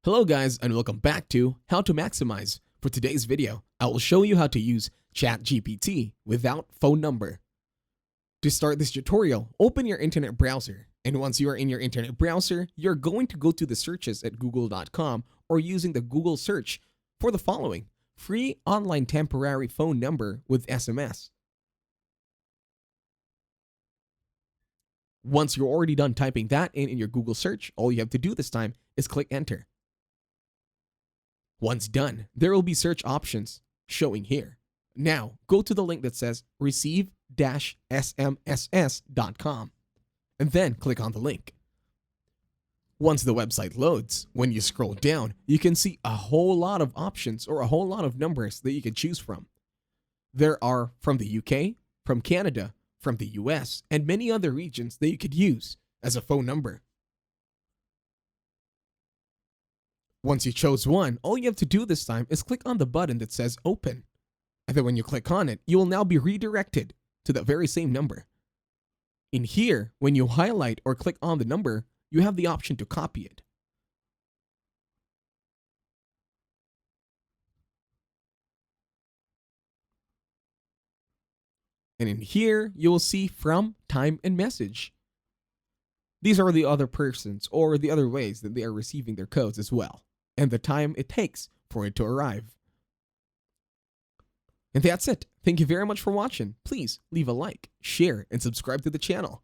Hello guys and welcome back to How to Maximize. For today's video, I will show you how to use ChatGPT without phone number. To start this tutorial, open your internet browser, and once you are in your internet browser, you're going to go to the searches at google.com or using the Google search for the following: free online temporary phone number with SMS. Once you're already done typing that in your Google search, all you have to do this time is click enter. Once done, there will be search options showing here. Now, go to the link that says receive-smss.com and then click on the link. Once the website loads, when you scroll down, you can see a whole lot of options or a whole lot of numbers that you can choose from. There are from the UK, from Canada, from the US, and many other regions that you could use as a phone number. Once you chose one, all you have to do this time is click on the button that says open. And then when you click on it, you will now be redirected to that very same number. In here, when you highlight or click on the number, you have the option to copy it. And in here, you will see from, time, and message. These are the other persons or the other ways that they are receiving their codes as well, and the time it takes for it to arrive. And that's it. Thank you very much for watching. Please leave a like, share, and subscribe to the channel.